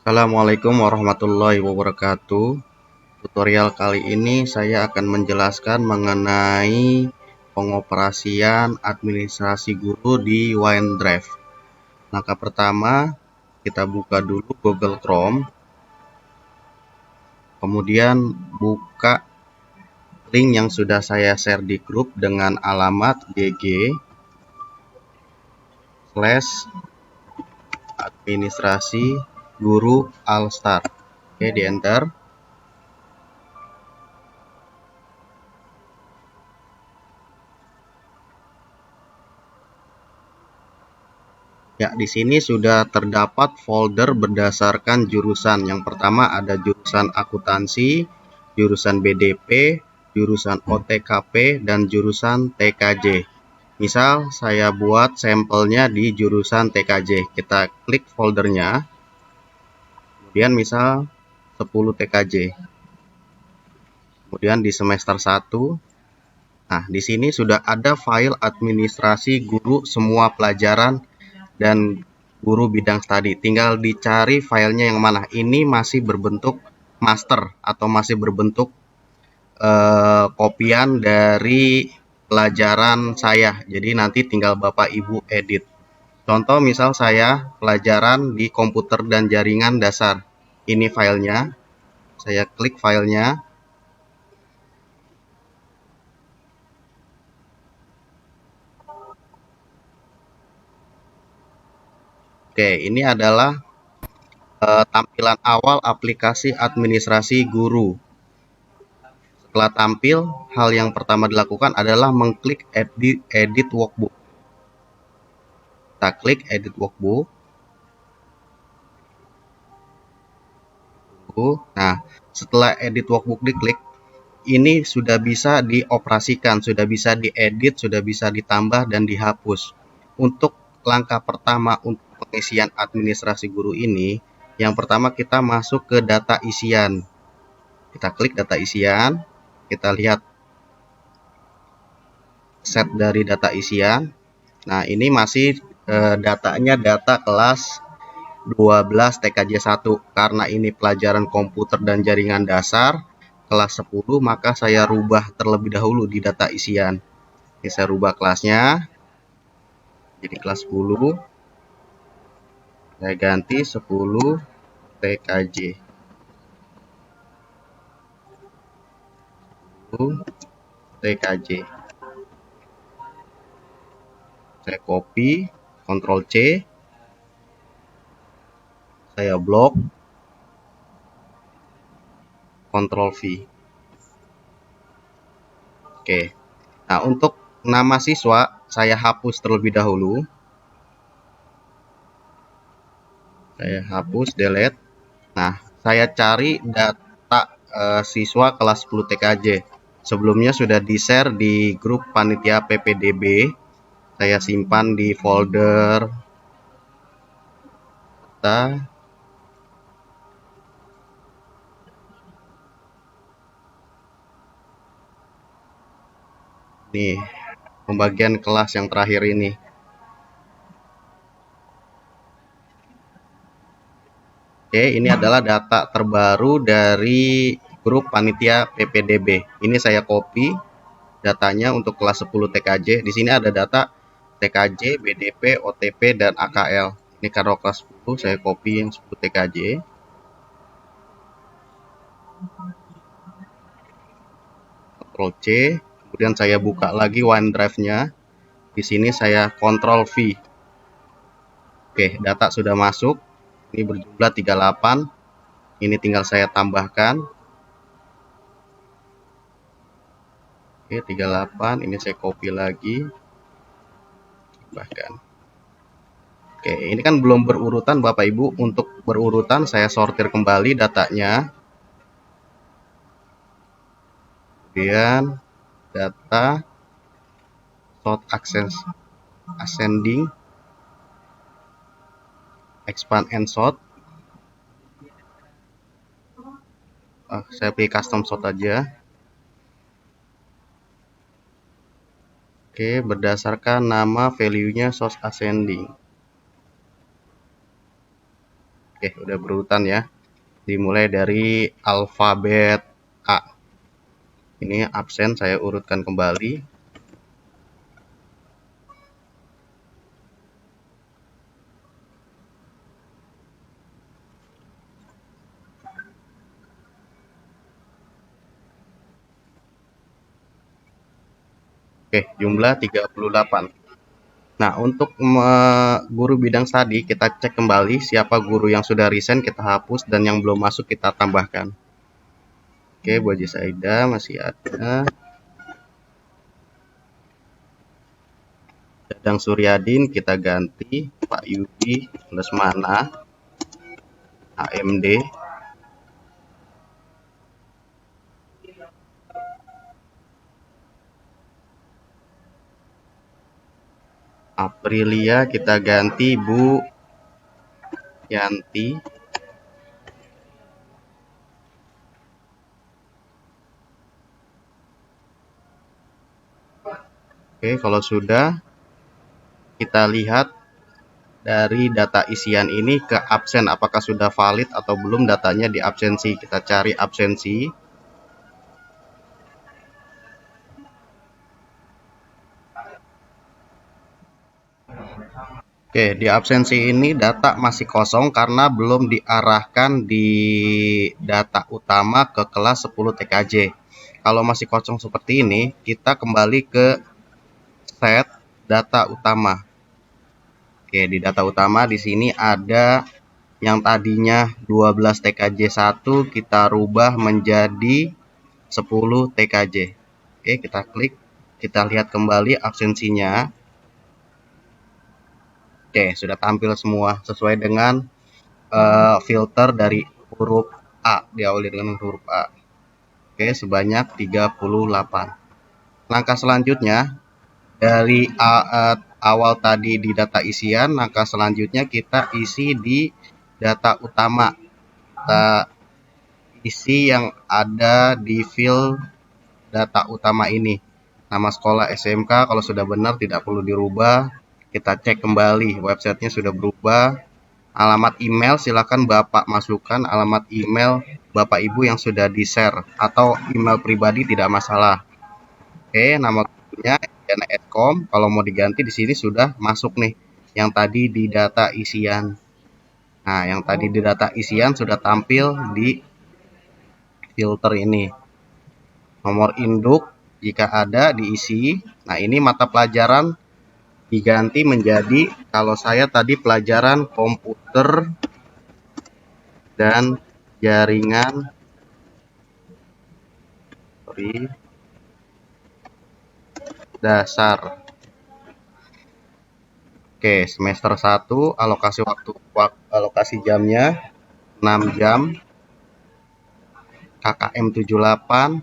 Assalamualaikum warahmatullahi wabarakatuh. Tutorial kali ini saya akan menjelaskan mengenai pengoperasian administrasi guru di OneDrive. Langkah pertama, kita buka dulu Google Chrome, kemudian buka link yang sudah saya share di grup dengan alamat gg/administrasi guru Alstar. Oke, di enter. Ya, di sini sudah terdapat folder berdasarkan jurusan. Yang pertama ada jurusan akuntansi, jurusan BDP, jurusan OTKP, dan jurusan TKJ. Misal saya buat sampelnya di jurusan TKJ. Kita klik foldernya. Kemudian misal 10 TKJ. Kemudian di semester 1. Nah, di sini sudah ada file administrasi guru semua pelajaran dan guru bidang studi. Tinggal dicari filenya yang mana. Ini masih berbentuk master atau masih berbentuk kopian dari pelajaran saya. Jadi nanti tinggal Bapak Ibu edit. Contoh misal saya pelajaran di komputer dan jaringan dasar. Ini filenya. Saya klik filenya. Oke, ini adalah tampilan awal aplikasi administrasi guru. Setelah tampil, hal yang pertama dilakukan adalah mengklik edit workbook. Kita klik edit workbook. Nah, setelah edit workbook diklik, ini sudah bisa dioperasikan, sudah bisa diedit, sudah bisa ditambah dan dihapus. Untuk langkah pertama untuk pengisian administrasi guru ini, yang pertama kita masuk ke data isian. Kita klik data isian, kita lihat set dari data isian. Nah, ini masih datanya data kelas 12 TKJ 1. Karena ini pelajaran komputer dan jaringan dasar kelas 10, maka saya rubah terlebih dahulu di data isian. Oke, saya rubah kelasnya jadi kelas 10. Saya ganti 10 TKJ. 10 TKJ. Saya copy, Ctrl C. Saya blok, Ctrl V. Oke. Nah, untuk nama siswa saya hapus terlebih dahulu. Saya hapus, delete. Nah, saya cari data siswa kelas 10 TKJ. Sebelumnya sudah di-share di grup panitia PPDB. Saya simpan di folder data. Nih, pembagian kelas yang terakhir ini. Oke, ini adalah data terbaru dari grup panitia PPDB. Ini saya copy datanya untuk kelas 10 TKJ. Di sini ada data TKJ, BDP, OTP, dan AKL. Ini karena kelas 10, saya copy yang 10 TKJ. Ctrl C, kemudian saya buka lagi OneDrive-nya. Di sini saya Ctrl V. Oke, data sudah masuk. Ini berjumlah 38. Ini tinggal saya tambahkan. Oke, 38. Ini saya copy lagi. Bahkan. Oke, ini kan belum berurutan Bapak Ibu. Untuk berurutan saya sortir kembali datanya. Kemudian data sort ascending, expand and sort. Saya pilih custom sort aja. Oke, berdasarkan nama value-nya source ascending. Oke, udah berurutan ya. Dimulai dari alfabet A. Ini absen saya urutkan kembali. Oke, jumlah 38. Nah, untuk guru bidang studi, kita cek kembali siapa guru yang sudah resign, kita hapus, dan yang belum masuk kita tambahkan. Oke, Bu Haji Saida masih ada. Dadang Suryadin kita ganti Pak Yudi Lesmana AMD. Aprilia kita ganti Bu Yanti. Oke, kalau sudah kita lihat dari data isian ini ke absen apakah sudah valid atau belum datanya di absensi. Kita cari absensi. Oke, di absensi ini data masih kosong karena belum diarahkan di data utama ke kelas 10 TKJ. Kalau masih kosong seperti ini, kita kembali ke set data utama. Oke, di data utama di sini ada yang tadinya 12 TKJ 1 kita rubah menjadi 10 TKJ. Oke, kita klik, kita lihat kembali absensinya. Oke, sudah tampil semua sesuai dengan filter dari huruf A, diawali dengan huruf A. Oke, sebanyak 38. Langkah selanjutnya dari awal tadi di data isian, langkah selanjutnya kita isi di data utama. Kita isi yang ada di field data utama ini. Nama sekolah SMK kalau sudah benar tidak perlu dirubah. Kita cek kembali websitenya sudah berubah. Alamat email silakan Bapak masukkan alamat email Bapak Ibu yang sudah di-share atau email pribadi tidak masalah. Oke, nama gurunya Diana Edcom. Kalau mau diganti di sini sudah masuk nih yang tadi di data isian. Nah, yang tadi di data isian sudah tampil di filter ini. Nomor induk jika ada diisi. Nah, ini mata pelajaran diganti menjadi, kalau saya tadi pelajaran komputer dan jaringan dasar. Oke, semester 1 alokasi jamnya 6 jam. KKM 78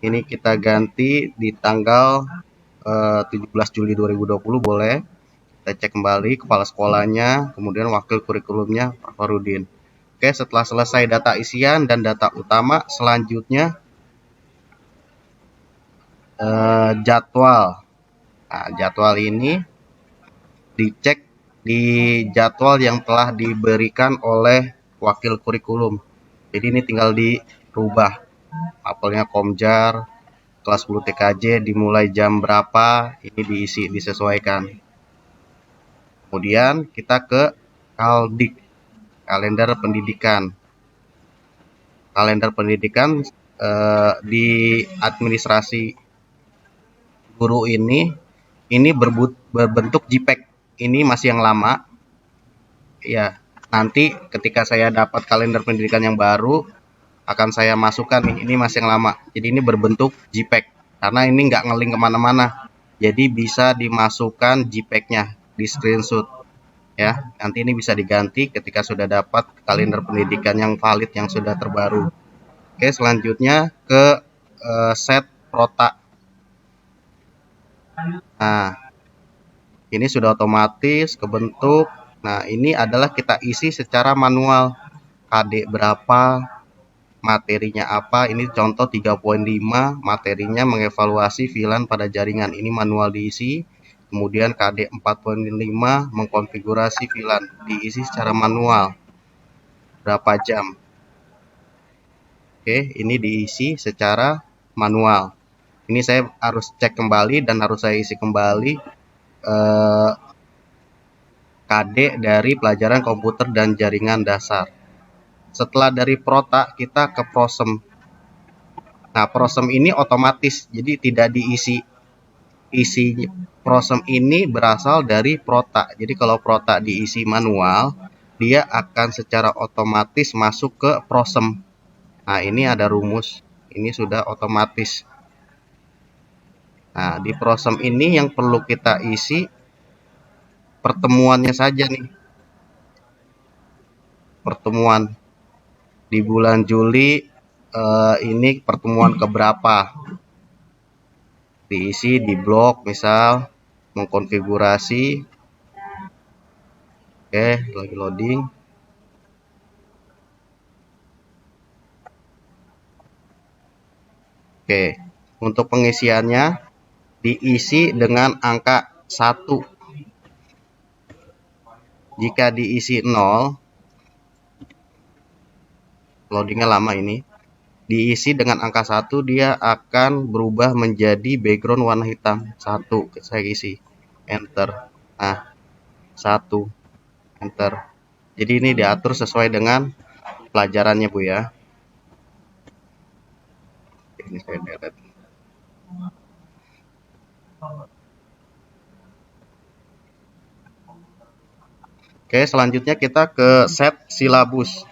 ini kita ganti di tanggal 17 Juli 2020 boleh. Kita cek kembali kepala sekolahnya, kemudian wakil kurikulumnya Pak Farudin. Oke, setelah selesai data isian dan data utama, selanjutnya jadwal. Nah, jadwal ini dicek di jadwal yang telah diberikan oleh wakil kurikulum. Jadi ini tinggal dirubah. Apelnya Komjar, kelas 10 TKJ dimulai jam berapa, ini diisi, disesuaikan. Kemudian kita ke Kaldik, kalender pendidikan. Kalender pendidikan di administrasi guru ini berbentuk JPEG. Ini masih yang lama. Ya, nanti ketika saya dapat kalender pendidikan yang baru akan saya masukkan nih. Ini masih yang lama. Jadi ini berbentuk JPEG karena ini nggak ngeling kemana-mana. Jadi bisa dimasukkan JPEG-nya di screenshot. Ya, nanti ini bisa diganti ketika sudah dapat kalender pendidikan yang valid yang sudah terbaru. Oke, selanjutnya ke set prota. Nah, ini sudah otomatis kebentuk. Nah, ini adalah kita isi secara manual. KD berapa, materinya apa. Ini contoh 3.5, materinya mengevaluasi VLAN pada jaringan. Ini manual diisi. Kemudian KD 4.5 mengkonfigurasi VLAN, diisi secara manual. berapa jam. Oke, ini diisi secara manual. Ini saya harus cek kembali dan harus saya isi kembali KD dari pelajaran komputer dan jaringan dasar. Setelah dari Prota kita ke Prosem. Nah, Prosem ini otomatis, jadi tidak diisi. Isi Prosem ini berasal dari Prota. Jadi kalau Prota diisi manual, dia akan secara otomatis masuk ke Prosem. Nah, ini ada rumus. Ini sudah otomatis. Nah, di Prosem ini yang perlu kita isi pertemuannya saja nih. Pertemuan di bulan Juli ini pertemuan keberapa? Diisi di blok, misal mengkonfigurasi. Oke, lagi loading. Oke, untuk pengisiannya diisi dengan angka 1. Jika diisi 0, loadingnya lama ini. Diisi dengan angka 1, dia akan berubah menjadi background warna hitam. 1, saya isi. Enter. Nah, 1. Enter. Jadi ini diatur sesuai dengan pelajarannya, Bu ya. Ini saya delete. Oke, selanjutnya kita ke set silabus.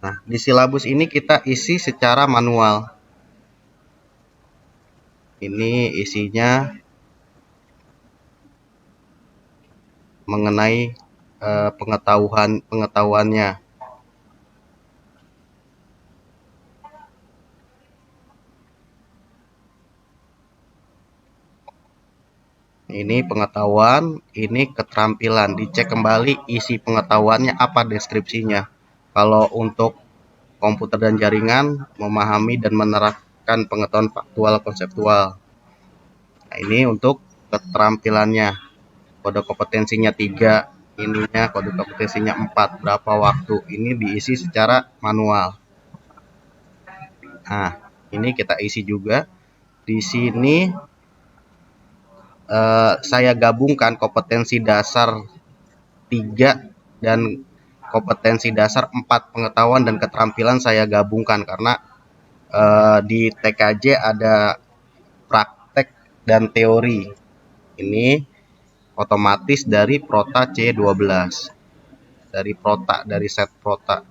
Nah, di silabus ini kita isi secara manual. Ini isinya mengenai pengetahuannya. Ini pengetahuan, ini keterampilan. Dicek kembali isi pengetahuannya apa deskripsinya. Kalau untuk komputer dan jaringan, memahami dan menerapkan pengetahuan faktual konseptual. Nah, ini untuk keterampilannya. Kode kompetensinya 3, ininya kode kompetensinya 4, berapa waktu. Ini diisi secara manual. Nah, ini kita isi juga. Di sini saya gabungkan kompetensi dasar 3 dan kompetensi dasar 4, pengetahuan dan keterampilan saya gabungkan karena di TKJ ada praktek dan teori. Ini otomatis dari Prota C12. Dari set Prota.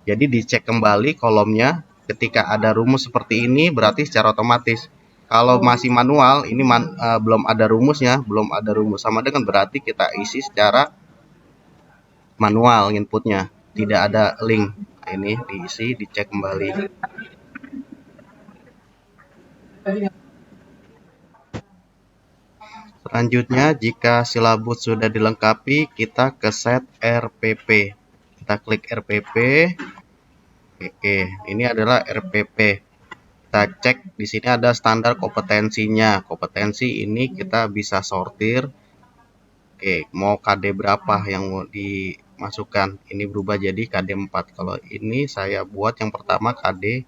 Jadi dicek kembali kolomnya, ketika ada rumus seperti ini berarti secara otomatis. Kalau masih manual, ini belum ada rumusnya, sama dengan berarti kita isi secara manual inputnya, tidak ada link. Nah, ini diisi, dicek kembali. Selanjutnya, jika silabus sudah dilengkapi, kita ke set RPP. Kita klik RPP. Oke, ini adalah RPP. Kita cek di sini ada standar kompetensinya. Kompetensi ini kita bisa sortir. Oke, mau KD berapa yang mau dimasukkan? Ini berubah jadi KD 4. Kalau ini saya buat yang pertama KD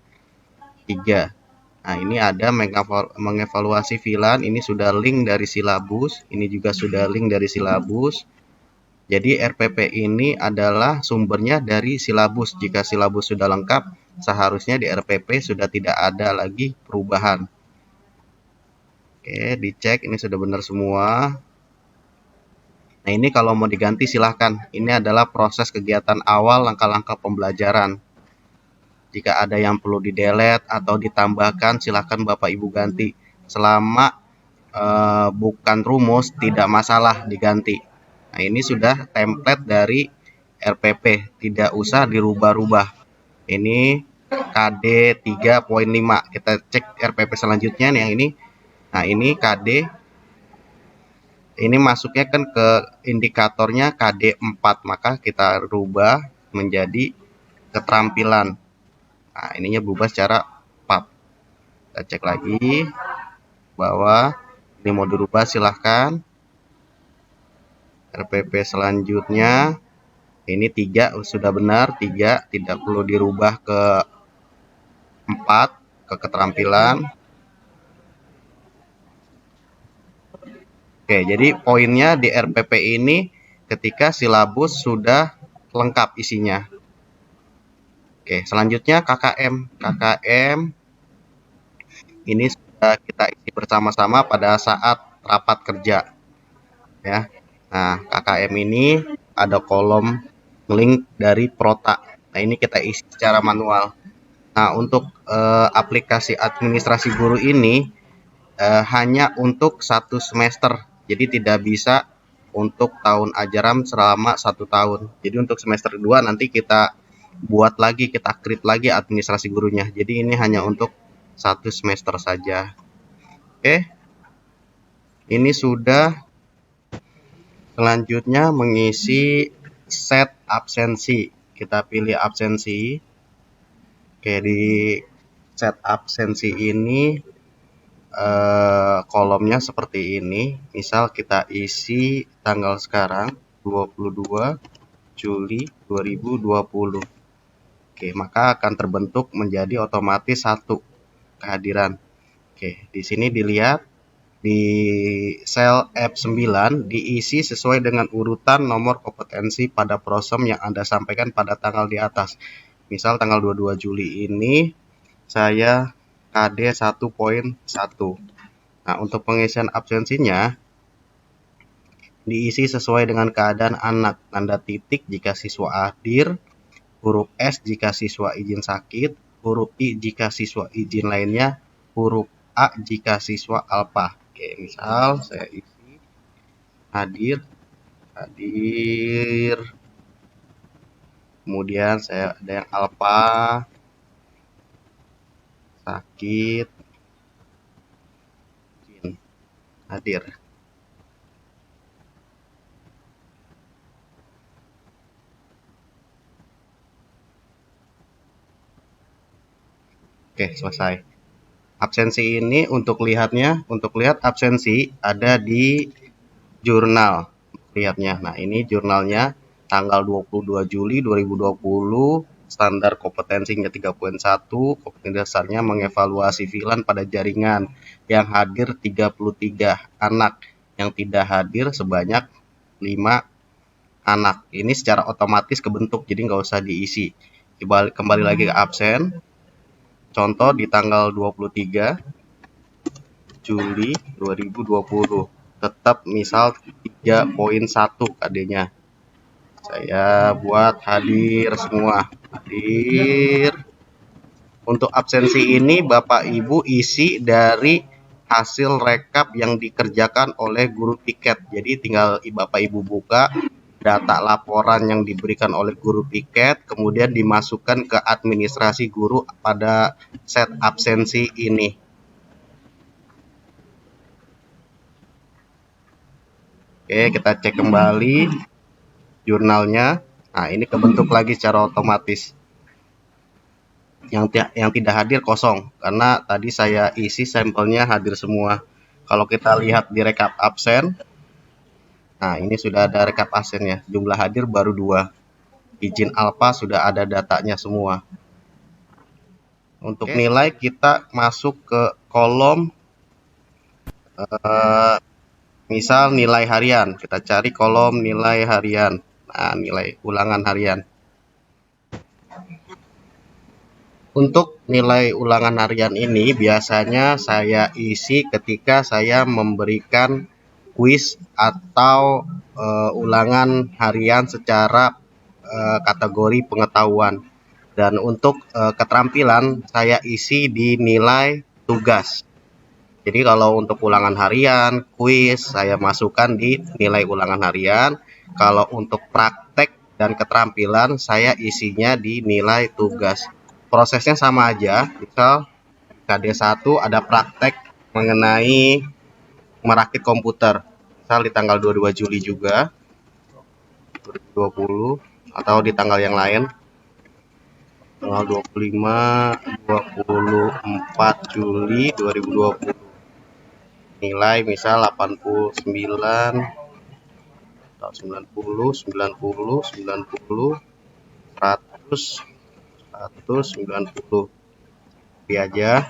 3. Nah, ini ada mengevaluasi VLAN. Ini sudah link dari silabus. Ini juga sudah link dari silabus. Jadi RPP ini adalah sumbernya dari silabus. Jika silabus sudah lengkap, seharusnya di RPP sudah tidak ada lagi perubahan. Oke, dicek ini sudah benar semua. Nah, ini kalau mau diganti silahkan. Ini adalah proses kegiatan awal langkah-langkah pembelajaran. Jika ada yang perlu di-delete atau ditambahkan, silahkan Bapak Ibu ganti. Selama bukan rumus, tidak masalah diganti. Nah, ini sudah template dari RPP, tidak usah dirubah-rubah. Ini KD 3.5. Kita cek RPP selanjutnya nih, yang ini. Nah, ini KD. Ini masuknya kan ke indikatornya KD 4, maka kita rubah menjadi keterampilan. Nah, ininya berubah secara 4. Kita cek lagi bahwa ini mau dirubah, silahkan. RPP selanjutnya ini 3 sudah benar, 3 tidak perlu dirubah ke 4 ke keterampilan. Oke, jadi poinnya di RPP ini ketika silabus sudah lengkap isinya. Oke, selanjutnya KKM. KKM ini sudah kita isi bersama-sama pada saat rapat kerja, ya. Nah, KKM ini ada kolom link dari Prota. Nah, ini kita isi secara manual. Nah, untuk aplikasi administrasi guru ini hanya untuk 1 semester. Jadi tidak bisa untuk tahun ajaran selama 1 tahun. Jadi untuk semester 2 nanti kita buat lagi, kita create lagi administrasi gurunya. Jadi ini hanya untuk 1 semester saja. Oke. Ini sudah. Selanjutnya mengisi set absensi. Kita pilih absensi. Oke, di set absensi ini kolomnya seperti ini. Misal kita isi tanggal sekarang 22 Juli 2020. Oke, maka akan terbentuk menjadi otomatis 1 kehadiran. Oke, di sini dilihat di sel F9 diisi sesuai dengan urutan nomor kompetensi pada prosom yang Anda sampaikan pada tanggal di atas. Misal tanggal 22 Juli ini saya KD 1.1. Nah, untuk pengisian absensinya diisi sesuai dengan keadaan anak. Tanda titik jika siswa hadir, huruf S jika siswa izin sakit, huruf I jika siswa izin lainnya, huruf A jika siswa alpa. Oke, misal saya isi hadir, kemudian saya ada yang alpa, sakit, izin, hadir. Oke, selesai. Absensi ini untuk lihat absensi ada di jurnal lihatnya. Nah, ini jurnalnya tanggal 22 Juli 2020, standar kompetensinya 3.1, kompetensi dasarnya mengevaluasi VLAN pada jaringan, yang hadir 33 anak, yang tidak hadir sebanyak 5 anak. Ini secara otomatis kebentuk, jadi nggak usah diisi. Kembali lagi ke absen. Contoh di tanggal 23 Juli 2020. Tetap misal 3.1 KD-nya. Saya buat hadir semua. Hadir. Untuk absensi ini Bapak Ibu isi dari hasil rekap yang dikerjakan oleh guru piket. Jadi tinggal Bapak Ibu buka data laporan yang diberikan oleh guru piket, kemudian dimasukkan ke administrasi guru pada set absensi ini. Oke, kita cek kembali jurnalnya. Nah, ini kebentuk lagi secara otomatis. Yang tidak hadir kosong, karena tadi saya isi sampelnya hadir semua. Kalau kita lihat di rekap absen, nah ini sudah ada rekap absennya, jumlah hadir baru 2. Izin alpa sudah ada datanya semua. Untuk nilai kita masuk ke kolom misal nilai harian. Kita cari kolom nilai harian. Nah, nilai ulangan harian. Untuk nilai ulangan harian ini biasanya saya isi ketika saya memberikan kuis atau ulangan harian secara kategori pengetahuan. Dan untuk keterampilan saya isi di nilai tugas. Jadi kalau untuk ulangan harian, kuis saya masukkan di nilai ulangan harian. Kalau untuk praktek dan keterampilan saya isinya di nilai tugas. Prosesnya sama aja. Misal KD1 ada praktek mengenai merakit komputer. Misal di tanggal 22 Juli juga 2020 atau di tanggal yang lain. Tanggal 25 24 Juli 2020. Nilai misal 89 90, 90, 90, 100, 100, 90. Copy aja.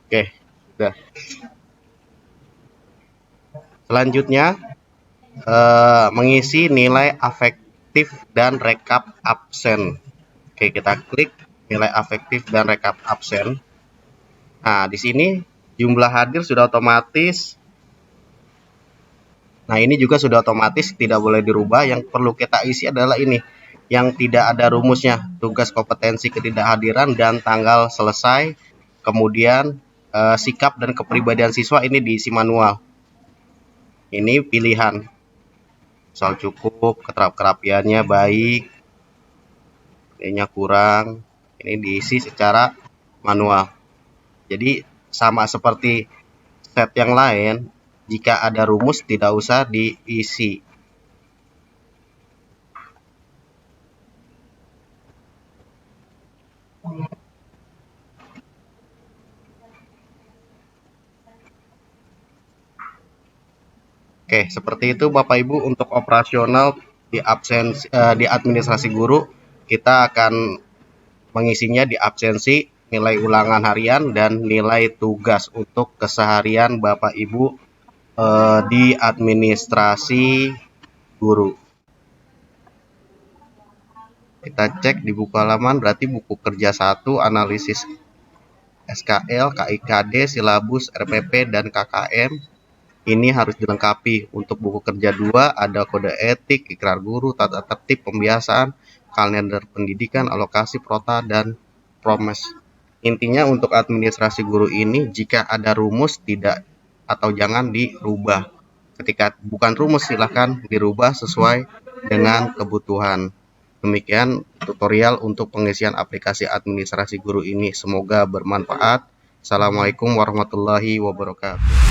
Oke, sudah. Selanjutnya mengisi nilai afektif dan rekap absen. Oke, kita klik nilai afektif dan rekap absen. Nah, di sini jumlah hadir sudah otomatis. Nah, ini juga sudah otomatis, tidak boleh dirubah. Yang perlu kita isi adalah ini, yang tidak ada rumusnya, tugas kompetensi ketidakhadiran dan tanggal selesai. Kemudian sikap dan kepribadian siswa ini diisi manual. Ini pilihan, soal cukup, kerapiannya baik, ini kurang, ini diisi secara manual. Jadi sama seperti set yang lain, jika ada rumus tidak usah diisi. Oke, seperti itu Bapak Ibu untuk operasional di di administrasi guru. Kita akan mengisinya di absensi, nilai ulangan harian, dan nilai tugas untuk keseharian Bapak Ibu di administrasi guru. Kita cek di buku halaman, berarti buku kerja 1, analisis SKL, KIKD, silabus, RPP, dan KKM. Ini harus dilengkapi. Untuk buku kerja 2 ada kode etik, ikrar guru, tata tertib pembiasaan, kalender pendidikan, alokasi prota, dan promes. Intinya untuk administrasi guru ini, jika ada rumus tidak atau jangan dirubah. Ketika bukan rumus silahkan dirubah sesuai dengan kebutuhan. Demikian tutorial untuk pengisian aplikasi administrasi guru ini. Semoga bermanfaat. Assalamualaikum warahmatullahi wabarakatuh.